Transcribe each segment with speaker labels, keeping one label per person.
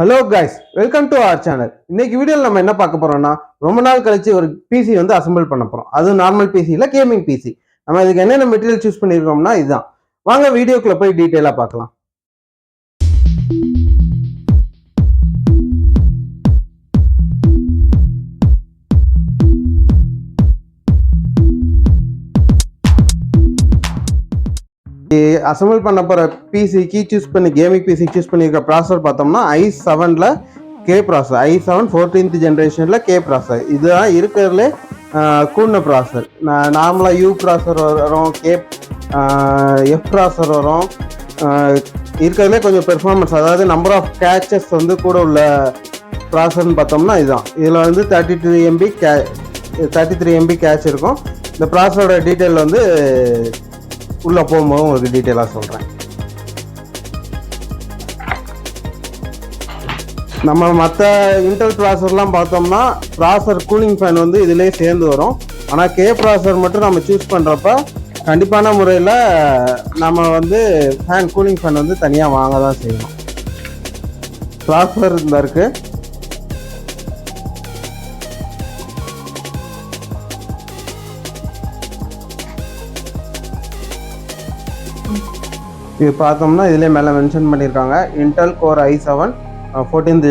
Speaker 1: Hello guys, welcome to our channel. இன்னைக்கு வீடியோவில் நம்ம என்ன பார்க்க போறோம்னா, ரொம்ப நாள் கழிச்சு ஒரு பிசி வந்து அசம்பிள் பண்ண போறோம். அதுவும் நார்மல் பிசி இல்ல, கேமிங் பிசி. நம்ம இதுக்கு என்னென்ன மெட்டீரியல் சூஸ் பண்ணியிருக்கோம்னா இதுதான். வாங்க வீடியோக்குள்ள போய் டீட்டெயிலா பார்க்கலாம். அசம்பிள் பண்ண போற பிசிக்கு சூஸ் பண்ணி கேமிங் பிசி சூஸ் பண்ணியிருக்க ப்ராசஸர் பார்த்தோம்னா i7ல கே ப்ராசஸர், i7 14th ஜென்ரேஷன்ல கே ப்ராசஸர். இதுதான் இருக்கிறதுல கூடின ப்ராசஸர். நார்மலாக யூ ப்ராசஸர் வரும், கே எஃப் ப்ராசஸர் வரும். இருக்கிறதுலே கொஞ்சம் பெர்ஃபார்மன்ஸ், அதாவது நம்பர் ஆஃப் கேச்சஸ் வந்து கூட உள்ள ப்ராசஸர்னு பார்த்தோம்னா இதுதான். இதில் வந்து 33 MB கேட்ச் இருக்கும். இந்த ப்ராசஸரோட டீட்டெயில் வந்து உள்ளே போகும்போது உங்களுக்கு டீட்டெயிலாக சொல்கிறேன். நம்ம மற்ற இன்டெல் ப்ராசஸர்லாம் பார்த்தோம்னா ப்ராசஸர் கூலிங் ஃபேன் வந்து இதிலே சேர்ந்து வரும். ஆனால் கே ப்ராசஸர் மட்டும் நம்ம சூஸ் பண்ணுறப்ப கண்டிப்பான முறையில் நம்ம வந்து ஃபேன் கூலிங் ஃபேன் வந்து தனியாக வாங்க தான் செய்யணும். ப்ராசஸர் இந்த இருக்குது. இது பார்த்தோம்னா இதிலே மேலே மென்ஷன் பண்ணியிருக்காங்க, Intel core i7 14th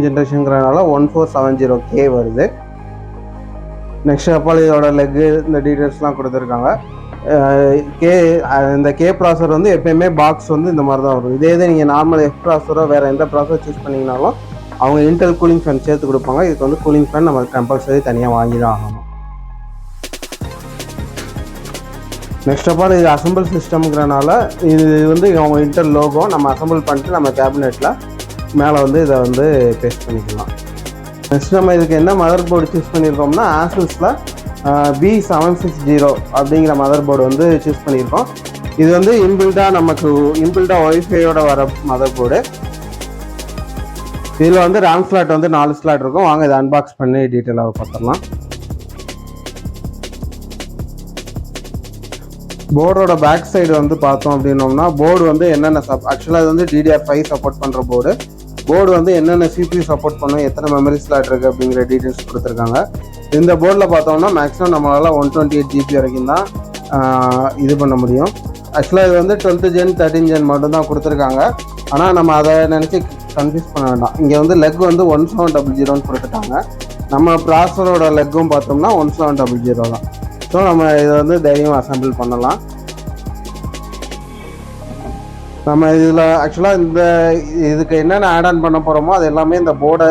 Speaker 1: ஜென்ரேஷனுங்கிறதுனால 1470K வருது. நெக்ஸ்ட் அப்பால் இதோட லெக்கு இந்த டீட்டெயில்ஸ்லாம் கொடுத்துருக்காங்க. இந்த கே ப்ராசஸர் வந்து எப்பயுமே பாக்ஸ் வந்து இந்த மாதிரி தான் வரும். இதே நீங்கள் நார்மல் எஃப் ப்ராசஸரோ வேறு எந்த ப்ராசஸர் சூஸ் பண்ணிங்கனாலும் அவங்க இன்டெல் கூலிங் ஃபேன் சேர்த்து கொடுப்பாங்க. இதுக்கு வந்து கூலிங் ஃபேன் நம்ம கம்பல்சரி தனியாக வாங்கி தான் ஆகணும். நெக்ஸ்ட் ஆஃப் ஆல் இது அசம்பிள் சிஸ்டம்ங்கிறனால இது வந்து அவங்க இன்டெல் லோகோ நம்ம அசம்பிள் பண்ணிட்டு நம்ம கேபினெட்டில் மேலே வந்து இதை வந்து பேஸ்ட் பண்ணிக்கலாம். நெக்ஸ்ட் நம்ம இதுக்கு என்ன மதர் போர்டு சூஸ் பண்ணியிருக்கோம்னா ஆசூஸில் B760 அப்படிங்கிற மதர் போர்டு வந்து சூஸ் பண்ணியிருக்கோம். இது வந்து இன்பில்டாக ஒய்ஃபையோட வர மதர் போர்டு. இதில் வந்து ரேம் ஸ்லாட் வந்து 4 ஸ்லாட் இருக்கும். வாங்க இதை அன்பாக்ஸ் பண்ணி டீட்டெயிலாக பார்த்துடலாம். போர்டோட பேக் சைடு வந்து பார்த்தோம் அப்படின்னோம்னா போர்டு வந்து என்னென்ன ஆக்சுவலாக இது வந்து DDR5 சப்போர்ட் பண்ணுற போர்டு வந்து என்னென்ன CPU சப்போர்ட் பண்ணும், எத்தனை மெமரி ஸ்லாட் இருக்குது அப்படிங்கிற டீட்டெயில்ஸ் கொடுத்துருக்காங்க. இந்த போர்டில் பார்த்தோம்னா மேக்ஸிமம் நம்மளால் 128 GB வரைக்கும் தான் இது பண்ண முடியும். ஆக்சுவலாக இது வந்து 12th Gen 13th Gen மட்டும்தான் கொடுத்துருக்காங்க. ஆனால் நம்ம அதை நினச்சி கன்ஃபியூஸ் பண்ண வேண்டாம். இங்கே வந்து லெக் வந்து 1700 கொடுத்துட்டாங்க. நம்ம ப்ராசஸரோட லெக்கும் பார்த்தோம்னா 1700 தான். ஸோ நம்ம இதை வந்து தைரியமாக அசம்பிள் பண்ணலாம். நம்ம இதில் ஆக்சுவலாக இதுக்கு என்னென்ன ஆட் ஆன் பண்ண போகிறோமோ அது எல்லாமே இந்த போர்டை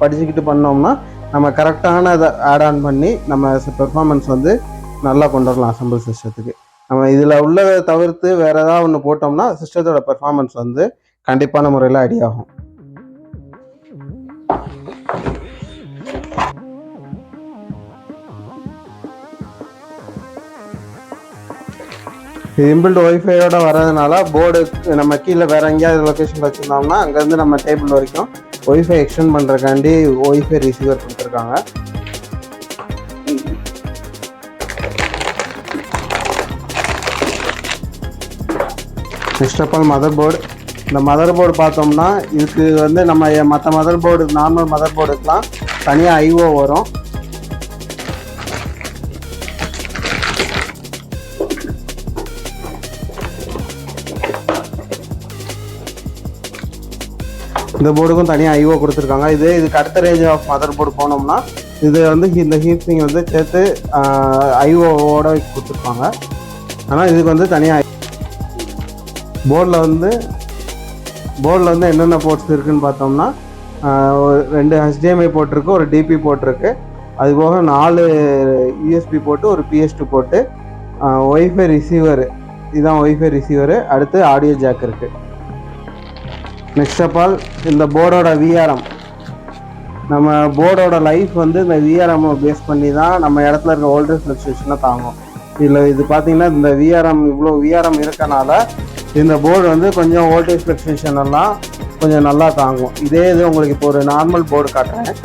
Speaker 1: படிச்சுக்கிட்டு பண்ணோம்னா நம்ம கரெக்டான இதை ஆட் ஆன் பண்ணி நம்ம பெர்ஃபார்மன்ஸ் வந்து நல்லா கொண்டு வரலாம் அசம்பிள் சிஸ்டத்துக்கு. நம்ம இதில் உள்ளதை தவிர்த்து வேறு ஏதாவது ஒன்று போட்டோம்னா சிஸ்டத்தோட பெர்ஃபார்மன்ஸ் வந்து கண்டிப்பான முறையில் அடி ஆகும். இது இன்பில்ட் ஒய்ஃபையோட வரதுனால போர்டு நம்ம கீழே வேறு எங்கேயாவது லொக்கேஷன் வச்சுருந்தோம்னா அங்கேருந்து நம்ம டேபிள் வரைக்கும் ஒய்ஃபை எக்ஸ்டெண்ட் பண்ணுறக்காண்டி ஒய்ஃபை ரிசீவர் கொடுத்துருக்காங்க. Next of all motherboard. இந்த மதர் போர்டு பார்த்தோம்னா இதுக்கு வந்து நம்ம மற்ற மதர் போர்டு நார்மல் மதர் போர்டுக்கெலாம் தனியாக ஐஓ வரும். இந்த போர்டுக்கும் தனியாக ஐஓ கொடுத்துருக்காங்க. இதுக்கு அடுத்த ரேஞ்ச் ஆஃப் மதர் போர்டு போனோம்னா இது வந்து இந்த ஹீட்ஸிங் வந்து சேர்த்து ஐஓவோட கொடுத்துருப்பாங்க. ஆனால் இதுக்கு வந்து தனியாக போர்டில் வந்து என்னென்ன போர்ட்ஸ் இருக்குதுன்னு பார்த்தோம்னா 2 HDMI போட்டிருக்கு, ஒரு டிபி போட்டிருக்கு, அதுபோக 4 USB போட்டு, ஒரு PS2 போட்டு, ஒய்ஃபை ரிசீவரு, இதுதான் ஒய்ஃபை ரிசீவரு. அடுத்து ஆடியோ ஜாக் இருக்குது. நெக்ஸ்ட் ஆஃப் ஆல் இந்த போர்டோட விஆர்எம், நம்ம போர்டோட லைஃப் வந்து இந்த விஆர்எம் பேஸ் பண்ணி தான் நம்ம இடத்துல இருக்க வோல்டேஜ் ஃப்ளக்சுவேஷனை தாங்கும். இது பார்த்தீங்கன்னா இந்த இவ்வளோ விஆர்எம் இருக்கனால இந்த போர்டு வந்து கொஞ்சம் வோல்டேஜ் ஃப்ளக்சுவேஷன் எல்லாம் கொஞ்சம் நல்லா தாங்கும். இது உங்களுக்கு இப்போ ஒரு நார்மல் போர்டு காட்டுறேன்.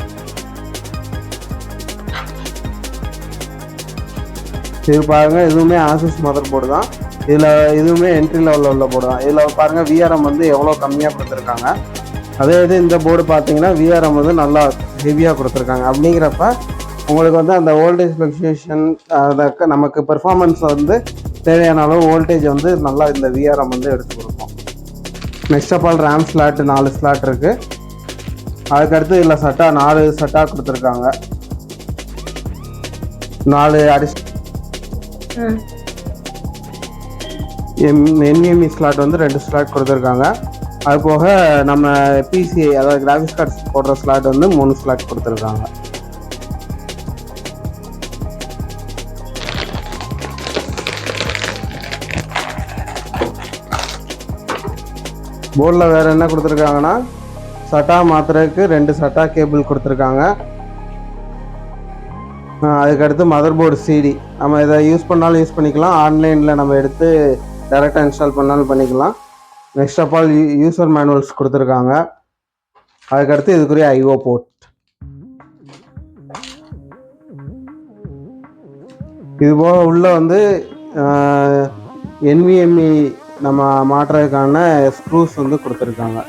Speaker 1: இது பாருங்கள், எதுவுமே ஆசூஸ் மதர் போர்டு தான். இதில் இதுவுமே என்ட்ரி லெவலில் உள்ள போர்டு தான். இதில் பாருங்கள் விஆர்எம் வந்து எவ்வளோ கம்மியாக கொடுத்துருக்காங்க. அதே இது இந்த போர்டு பார்த்தீங்கன்னா விஆர்எம் வந்து நல்லா ஹெவியாக கொடுத்துருக்காங்க. அப்படிங்கிறப்ப உங்களுக்கு வந்து அந்த வோல்டேஜ் ஃப்ளக்சுவேஷன் நமக்கு பெர்ஃபார்மன்ஸ் வந்து தேவையான அளவு வோல்டேஜ் வந்து நல்லா இந்த விஆர்எம் வந்து எடுத்து கொடுக்கும். Next of all RAM slot 4 slot இருக்குது. அதுக்கடுத்து இதில் சட்டா 4 சட்டா கொடுத்துருக்காங்க. 4 NVMe ஸ்லாட் வந்து 2 ஸ்லாட் கொடுத்துருக்காங்க. அது போக நம்ம பிசி அதாவது கிராஃபிக்ஸ் கார்டு போடுற ஸ்லாட் வந்து 3 ஸ்லாட் கொடுத்துருக்காங்க. போர்டில் வேறு என்ன கொடுத்துருக்காங்கன்னா சட்டா மாற்றுறதுக்கு 2 சட்டா கேபிள் கொடுத்துருக்காங்க. அதுக்கடுத்து மதர்போர்டு சிடி நம்ம இதை யூஸ் பண்ணாலும் யூஸ் பண்ணிக்கலாம், ஆன்லைனில் நம்ம எடுத்து டைரெக்டாக இன்ஸ்டால் பண்ணாலும் பண்ணிக்கலாம். Next of all user manuals கொடுத்துருக்காங்க. அதுக்கடுத்து இதுக்குரிய ஐஓ போர்ட். இதுபோக உள்ள வந்து NVMe நம்ம மாற்றுறதுக்கான ஸ்க்ரூஸ் வந்து கொடுத்துருக்காங்க.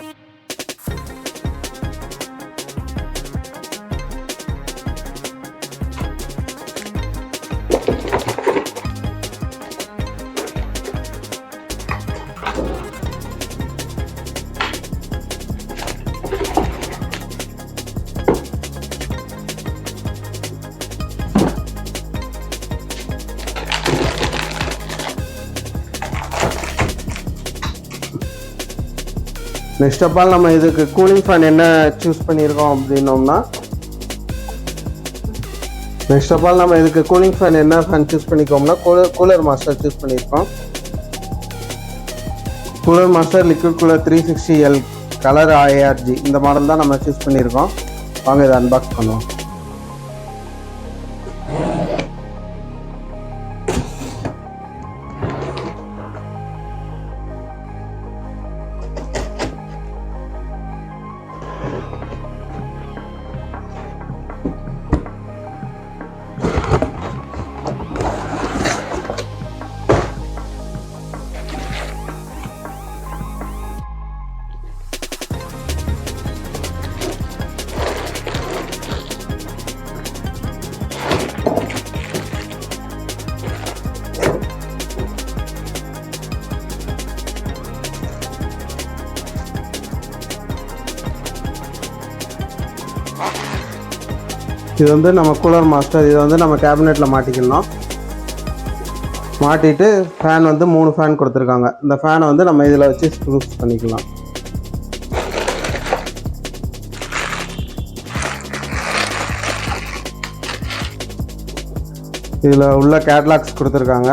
Speaker 1: நெக்ஸ்ட் ஆஃப் ஆல் நம்ம இதுக்கு கூலிங் ஃபேன் என்ன சூஸ் பண்ணியிருக்கோம் அப்படின்னோம்னா என்ன ஃபேன் சூஸ் பண்ணிக்கோம்னா கூலர் மாஸ்டர் சூஸ் பண்ணியிருக்கோம். Cooler master liquid cooler 360L colour ARG இந்த மாடல் தான் நம்ம சூஸ் பண்ணியிருக்கோம். வாங்க இதை அன்பாக்ஸ் பண்ணுவோம். இது வந்து நம்ம கூலர் மாஸ்டர், இதை வந்து நம்ம கேபினெட்டில் மாட்டிக்கணும். மாட்டிட்டு ஃபேன் வந்து 3 ஃபேன் கொடுத்துருக்காங்க. இந்த ஃபேனை வந்து நம்ம இதில் வச்சு ஸ்க்ரூஸ் பண்ணிக்கலாம். இதில் உள்ள கேட்லாக்ஸ் கொடுத்துருக்காங்க.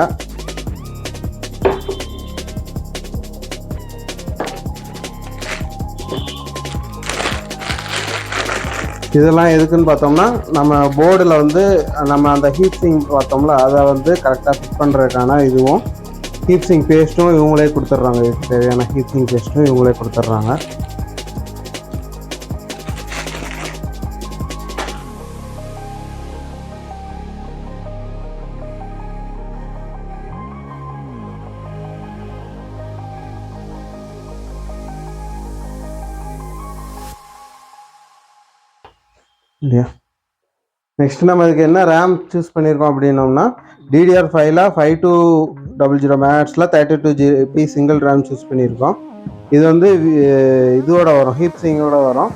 Speaker 1: இதெல்லாம் எதுக்குன்னு பார்த்தோம்னா நம்ம போர்டில் வந்து நம்ம அந்த ஹீட் சிங் பார்த்தோம்ல அதை வந்து கரெக்டாக ஃபிட் பண்ணுறதுக்கான இதுவும் ஹீட் சிங் பேஸ்ட்டும் இவங்களே கொடுத்துட்றாங்க. இதுக்கு தேவையான ஹீட் சிங் பேஸ்ட்டும் இவங்களே கொடுத்துட்றாங்க. இல்லையா? நெக்ஸ்ட் நம்ம இதுக்கு என்ன ரேம் சூஸ் பண்ணியிருக்கோம் அப்படின்னோம்னா DDR5ல 5200 MHz 32GB single RAM choose பண்ணியிருக்கோம். இது வந்து இதோட வரும், ஹீட் சிங்கோட வரும்.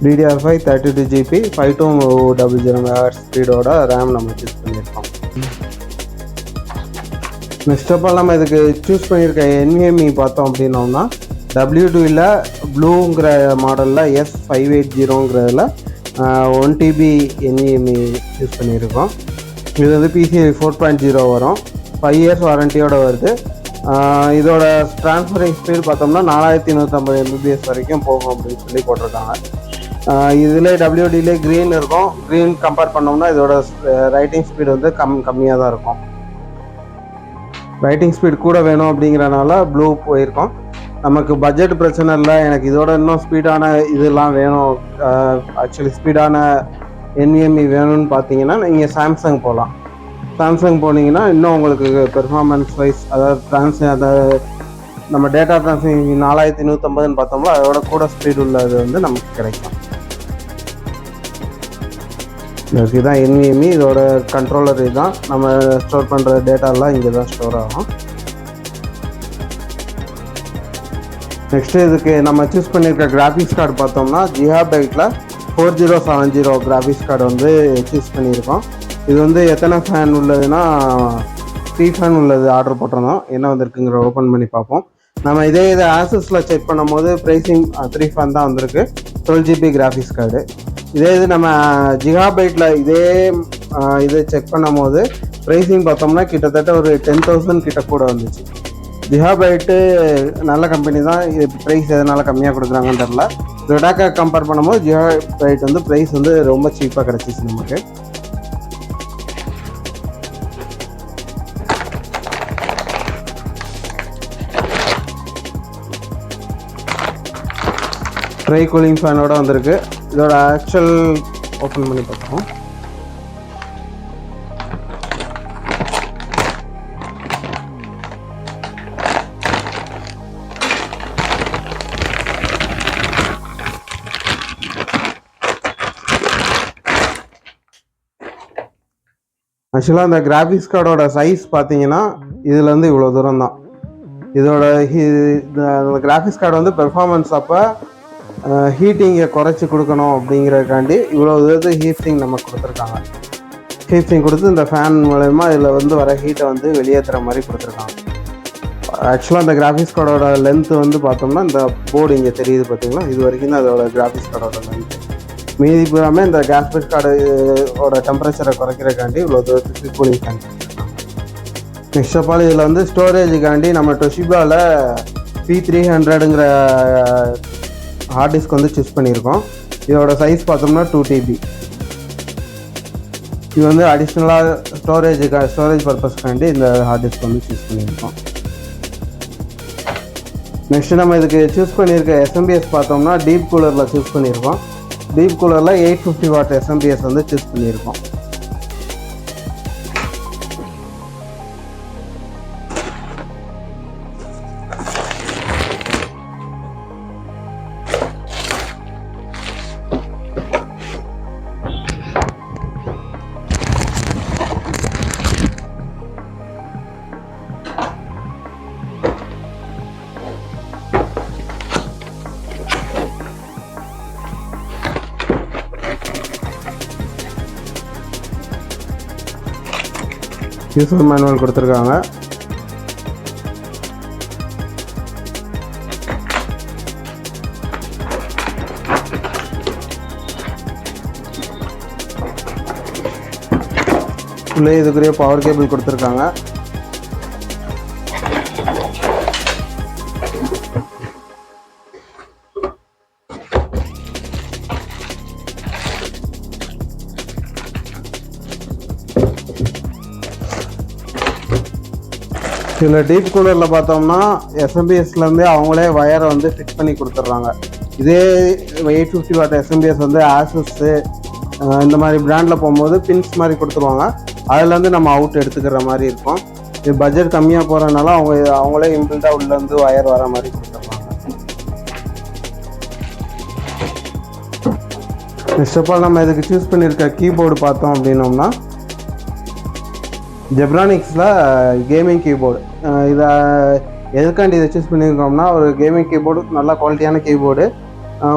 Speaker 1: DDR5 32GB 5200 MHz ஸ்பீடோட ரேம் நம்ம சூஸ் பண்ணியிருக்கோம். நெக்ஸ்ட் ஆஃப் ஆல் நம்ம இதுக்கு சூஸ் பண்ணியிருக்க NVMe பார்த்தோம் அப்படின்னோம்னா W2ல ப்ளூங்கிற மாடலில் S580ங்கிறதுல 1TB NVMe சூஸ் பண்ணியிருக்கோம். இது வந்து PCIe 4.0 வரும், 5 years வாரண்டியோடு வருது. இதோட ட்ரான்ஸ்ஃபரிங் ஸ்பீடு பார்த்தோம்னா 4150 MBPS வரைக்கும் போகும் அப்படின்னு சொல்லி போட்டிருக்காங்க. இதில் WDலே க்ரீன் இருக்கும். க்ரீன் கம்பேர் பண்ணோம்னா இதோட ரைட்டிங் ஸ்பீடு வந்து கம்மியாக தான் இருக்கும். ரைட்டிங் ஸ்பீட் கூட வேணும் அப்படிங்கிறனால ப்ளூ போயிருக்கோம். நமக்கு பட்ஜெட் பிரச்சனை இல்லை, எனக்கு இதோட இன்னும் ஸ்பீடான இதெல்லாம் வேணும், ஆக்சுவலி ஸ்பீடான NVMe வேணும்னு பார்த்தீங்கன்னா நீங்கள் சாம்சங் போகலாம். சாம்சங் போனீங்கன்னா இன்னும் உங்களுக்கு பெர்ஃபார்மன்ஸ் வைஸ், அதாவது அந்த நம்ம டேட்டா ட்ரான்ஸ்ஃபர் 4150ன்னு பார்த்தோம்னா அதோட கூட ஸ்பீடு உள்ளது வந்து நமக்கு கிடைக்கும். இதுதான் NVMe, இதோட கண்ட்ரோலர் இதுதான். நம்ம ஸ்டோர் பண்ணுற டேட்டாலாம் இங்கே தான் ஸ்டோர் ஆகும். நெக்ஸ்ட்டு இதுக்கு நம்ம சூஸ் பண்ணியிருக்க கிராஃபிக்ஸ் கார்டு பார்த்தோம்னா Gigabyteல 4070 கிராஃபிக்ஸ் கார்டு வந்து சூஸ் பண்ணியிருக்கோம். இது வந்து எத்தனை ஃபேன் உள்ளதுன்னா 3 ஃபேன் உள்ளது ஆர்டர் போட்டிருந்தோம். என்ன வந்திருக்குங்கிற ஓப்பன் பண்ணி பார்ப்போம். நம்ம இதை ஆசஸில் செக் பண்ணும் போது ப்ரைஸிங் 3 ஃபேன் தான் வந்திருக்கு, 12GB கிராஃபிக்ஸ் கார்டு. இது நம்ம Gigabyteல இது செக் பண்ணும் போது ப்ரைஸிங் பார்த்தோம்னா கிட்டத்தட்ட ஒரு 10,000 கிட்ட கூட வந்துச்சு. Gigabyte நல்ல கம்பெனி தான், இது ப்ரைஸ் எதனால் கம்மியாக கொடுக்குறாங்கன்னு தெரில. ரெடாக்கா கம்பேர் பண்ணும்போது Gigabyte வந்து ப்ரைஸ் வந்து ரொம்ப சீப்பாக கிடச்சிச்சு நமக்கு. ட்ரை கூலிங் ஃபேனோட வந்திருக்கு. இதோட ஆக்சுவல் ஓப்பன் பண்ணி பார்ப்போம். ஆக்சுவலாக அந்த கிராஃபிக்ஸ் கார்டோட சைஸ் பார்த்தீங்கன்னா இதுலேருந்து இவ்வளோ தூரம் தான். இதோட கிராஃபிக்ஸ் கார்டு வந்து பெர்ஃபார்மன்ஸ் அப்போ ஹீட்டிங்கை குறைச்சி கொடுக்கணும் அப்படிங்கிறதுக்காண்டி இவ்வளோ தூரத்து ஹீட்டிங் நமக்கு கொடுத்துருக்காங்க. ஹீட்டிங் கொடுத்து இந்த ஃபேன் மூலயமா இதில் வந்து வர ஹீட்டை வந்து வெளியேற்றுற மாதிரி கொடுத்துருக்காங்க. ஆக்சுவலாக அந்த கிராஃபிக்ஸ் கார்டோட லென்த்து வந்து பார்த்தோம்னா இந்த போர்டு இங்கே தெரியுது பார்த்தீங்களா, இது வரைக்கும் தான் அதோட கிராஃபிக்ஸ் கார்டோட லென்த்து. மீதி பூராமல் இந்த கிராஃபிக்ஸ் கார்டோட டெம்பரேச்சரை குறைக்கிறக்காண்டி இவ்வளோ தூரத்துக்கு கூலிங் ஃபேன் கொடுத்துருக்காங்க. நெக்ஸ்ட் ஆஃப் ஆல் இதில் வந்து ஸ்டோரேஜுக்காண்டி நம்ம டொஷிபாவில் P300ங்கிற ஹார்ட் டிஸ்க் வந்து சூஸ் பண்ணியிருக்கோம். இதோட சைஸ் பார்த்தோம்னா 2TB. இது வந்து அடிஷ்னலாக ஸ்டோரேஜ் பர்பஸ்க்காண்டி இந்த ஹார்ட் டிஸ்க் வந்து சூஸ் பண்ணியிருக்கோம். நெக்ஸ்ட்டு நம்ம இதுக்கு சூஸ் பண்ணியிருக்க SMPS பார்த்தோம்னா டீப் கூலரில் சூஸ் பண்ணியிருக்கோம். டீப் கூலரில் 850 வாட் SMPS வந்து சூஸ் பண்ணியிருக்கோம். யூசர் மேனுவல் கொடுத்துருக்காங்க. உள்ளே இதுக்குரிய பவர் கேபிள் கொடுத்துருக்காங்க. இதில் டீப் கூலரில் பார்த்தோம்னா SMPSலேருந்தே அவங்களே வயரை வந்து ஃபிட் பண்ணி கொடுத்துட்றாங்க. இதே 850 வாட் SMPS வந்து Asus இந்த மாதிரி பிராண்டில் போகும்போது பின்ஸ் மாதிரி கொடுத்துருவாங்க. அதுலேருந்து நம்ம அவுட் எடுத்துக்கிற மாதிரி இருக்கும். இது பட்ஜெட் கம்மியாக போகிறதுனால அவங்களே இம்பில்டாக உள்ளேருந்து வயர் வர மாதிரி கொடுத்துட்றாங்க. நெக்ஸ்ட் ஆஃப் ஆல் நம்ம இதுக்கு சூஸ் பண்ணியிருக்க கீபோர்டு பார்த்தோம் அப்படின்னோம்னா ஜெப்ரானிக்ஸில் கேமிங் கீபோர்டு. இதை எதுக்காண்டி இதை சூஸ் பண்ணியிருக்கோம்னா ஒரு கேமிங் கீபோர்டு, நல்ல குவாலிட்டியான கீபோர்டு,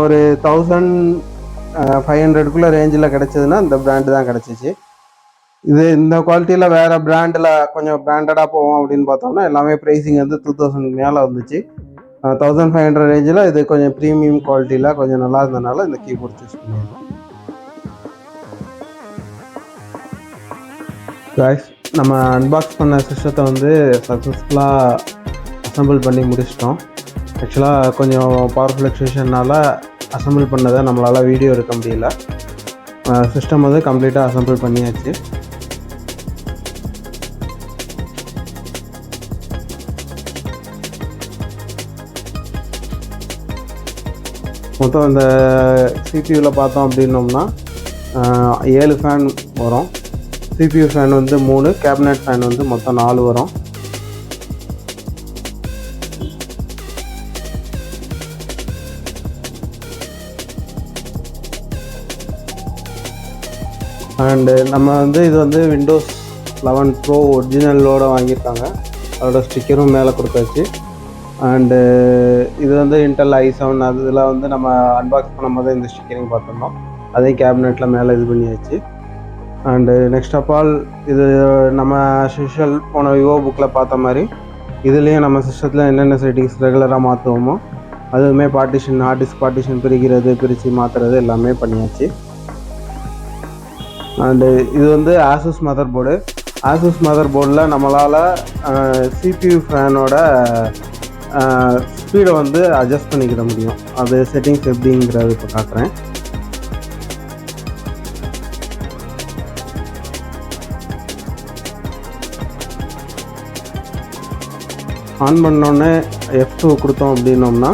Speaker 1: ஒரு 1500க்குள்ளே ரேஞ்சில் கிடச்சதுன்னா இந்த பிராண்டு தான் கிடச்சிச்சு. இந்த குவாலிட்டியில் வேறு பிராண்டில் கொஞ்சம் பிராண்டடாக போவோம் அப்படின்னு பார்த்தோம்னா எல்லாமே ப்ரைஸிங் வந்து 2000க்கு மேலே வந்துச்சு. 1500 ரேஞ்சில் இது கொஞ்சம் ப்ரீமியம் குவாலிட்டியில் கொஞ்சம் நல்லா இருந்ததுனால இந்த கீபோர்டு சூஸ் பண்ணியிருக்கோம். கைஸ், நம்ம அன்பாக்ஸ் பண்ண சிஸ்டத்தை வந்து சக்ஸஸ்ஃபுல்லாக அசம்பிள் பண்ணி முடிச்சிட்டோம். ஆக்சுவலாக கொஞ்சம் பவர் ஃப்ளக்சுவேஷனால் அசம்பிள் பண்ணதை நம்மளால் வீடியோ எடுக்க முடியல. சிஸ்டம் வந்து கம்ப்ளீட்டாக அசம்பிள் பண்ணியாச்சு. மொத்தம் இந்த சிபியூவில் பார்த்தோம் அப்படின்னோம்னா 7 ஃபேன் வரும். சிபியூ ஃபேன் வந்து 3, கேபினட் ஃபேன் வந்து மொத்தம் 4 வரும். அண்டு நம்ம வந்து இது வந்து விண்டோஸ் 11 ப்ரோ ஒரிஜினலோடு வாங்கியிருக்காங்க. அதோட ஸ்டிக்கரும் மேலே கொடுத்தாச்சு. அண்டு இது வந்து இன்டெல் i7 அதில் வந்து நம்ம அன்பாக்ஸ் பண்ணும்போது இந்த ஸ்டிக்கரிங் பார்த்துருந்தோம். அதே கேபினெட்டில் மேலே இது பண்ணியாச்சு. அண்டு நெக்ஸ்ட் ஆஃப் ஆல் இது நம்ம யூஷுவல் போன விவோ புக்கில் பார்த்த மாதிரி இதுலேயும் நம்ம சிஸ்டத்தில் என்னென்ன செட்டிங்ஸ் ரெகுலராக மாற்றுவோமோ அதுவுமே பார்ட்டிஷன், ஹார்ட் டிஸ்க் பார்ட்டிஷன் பிரித்து மாற்றுறது எல்லாமே பண்ணியாச்சு. அண்டு இது வந்து ஆசூஸ் மதர்போர்டு. ஆசூஸ் மதர்போர்டில் நம்மளால் சிபியூ ஃபேனோட ஸ்பீடை வந்து அட்ஜஸ்ட் பண்ணிக்கிற முடியும். அது செட்டிங்ஸ் எப்படிங்கிறது இப்போ காட்டுறேன். ஆன் பண்ணோடனே F2 கொடுத்தோம் அப்படின்னோம்னா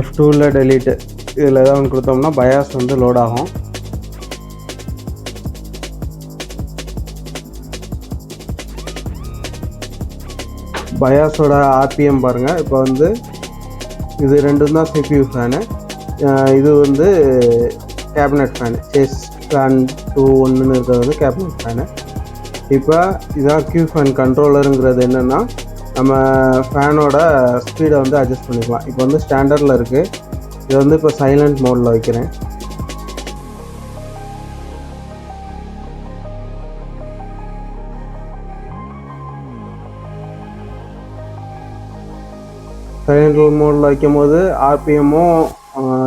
Speaker 1: F2ல் டெலீட்டு இதில் ஏதாவது ஒன்று கொடுத்தோம்னா பயாஸ் வந்து லோட் ஆகும். பயாஸோட ஆர்பிஎம் பாருங்கள். இப்போ வந்து இது ரெண்டும் தான் சிபியூ ஃபேனு, இது வந்து கேபினட் ஃபேனு. சேஸ் ஃபேன் 2 இருக்கிறது வந்து கேபினட் ஃபேனு. இப்போ இதான் கியூ ஃபேன் கண்ட்ரோலருங்கிறது என்னென்னா நம்ம ஃபேனோட ஸ்பீடை வந்து அட்ஜஸ்ட் பண்ணிக்கலாம். இப்போ வந்து ஸ்டாண்டர்டில் இருக்குது. இதை வந்து இப்போ சைலண்ட் மோடில் வைக்கிறேன். சைலண்ட் மோடில் வைக்கும் போது ஆர்பிஎம்மும்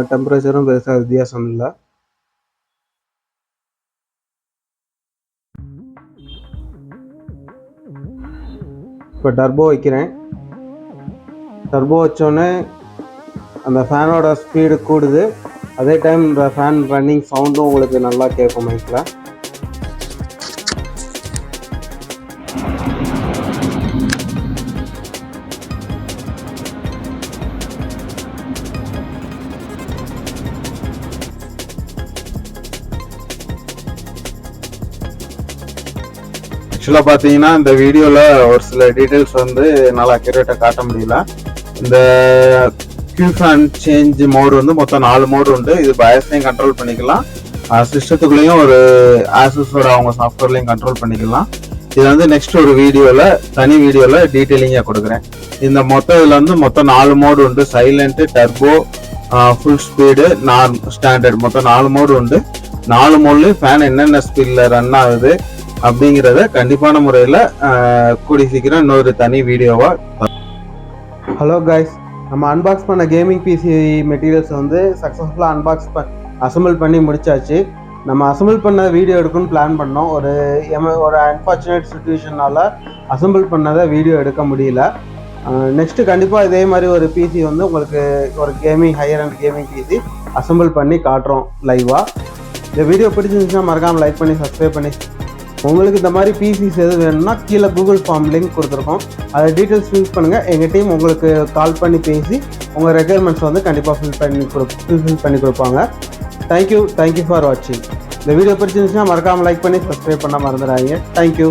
Speaker 1: டெம்பரேச்சரும் பெருசாக வித்தியாசம் இல்லை. இப்போ டர்போ வைக்கிறேன். டர்போ வச்சோடனே அந்த ஃபேனோட ஸ்பீடு கூடுது. அதே டைம் இந்த ஃபேன் ரன்னிங் சவுண்டும் உங்களுக்கு நல்லா கேட்கும் மைக்கில். ஆக்சுவலாக பார்த்தீங்கன்னா இந்த வீடியோவில் ஒரு சில டீட்டெயில்ஸ் வந்து நல்லா அக்யூரேட்டாக காட்ட முடியல. இந்த கியூ ஃபேன் சேஞ்ச் மோடு வந்து மொத்தம் 4 மோடு உண்டு. இது பயாஸ்லையும் கண்ட்ரோல் பண்ணிக்கலாம், சிஸ்டத்துக்குள்ளேயும் ஒரு ஆசூஸோட அவங்க சாஃப்ட்வேர்லையும் கண்ட்ரோல் பண்ணிக்கலாம். இது வந்து நெக்ஸ்ட் ஒரு வீடியோவில், தனி வீடியோவில் டீட்டெயிலிங்காக கொடுக்குறேன். இந்த இதில் வந்து மொத்தம் 4 மோடு உண்டு. Silent, turbo, full speed, standard, மொத்தம் 4 மோடு உண்டு. 4 மோட்லேயும் ஃபேன் என்னென்ன ஸ்பீடில் ரன் ஆகுது அப்படிங்கிறத கண்டிப்பான முறையில் கூடி சீக்கிரம் இன்னொரு தனி வீடியோவாக. ஹலோ கைஸ், நம்ம அன்பாக்ஸ் பண்ண கேமிங் பிசி மெட்டீரியல்ஸ் வந்து சக்ஸஸ்ஃபுல்லாக அசம்பிள் பண்ணி முடிச்சாச்சு. நம்ம அசம்பிள் பண்ண வீடியோ எடுக்கணும்னு பிளான் பண்ணோம். ஒரு அன்ஃபார்ச்சுனேட் சுச்சுவேஷனால் அசம்பிள் பண்ணதை வீடியோ எடுக்க முடியல. நெக்ஸ்ட்டு கண்டிப்பாக இதே மாதிரி ஒரு பிசி வந்து உங்களுக்கு ஒரு higher end gaming PC assemble பண்ணி காட்டுறோம் லைவாக. இந்த வீடியோ பிடிச்சிருந்துச்சுன்னா மறக்காமல் லைக் பண்ணி சப்ஸ்கிரைப் பண்ணி. உங்களுக்கு இந்த மாதிரி பிசிஸ் எது வேணும்னா கீழே கூகுள் ஃபார்ம் லிங்க் கொடுத்துருக்கோம். அதை டீட்டெயில்ஸ் ஃபில் பண்ணுங்கள். எங்கள் டீம் உங்களுக்கு கால் பண்ணி பேசி உங்கள் ரெக்யர்மெண்ட்ஸ் வந்து கண்டிப்பாக ஃபில் பண்ணி கொடுப்பாங்க. தேங்க்யூ ஃபார் வாட்சிங். இந்த வீடியோ பிடிச்சிருந்துச்சுன்னா மறக்காமல் லைக் பண்ணி சப்ஸ்கிரைப் பண்ண மறந்துடாதீங்க. தேங்க்யூ.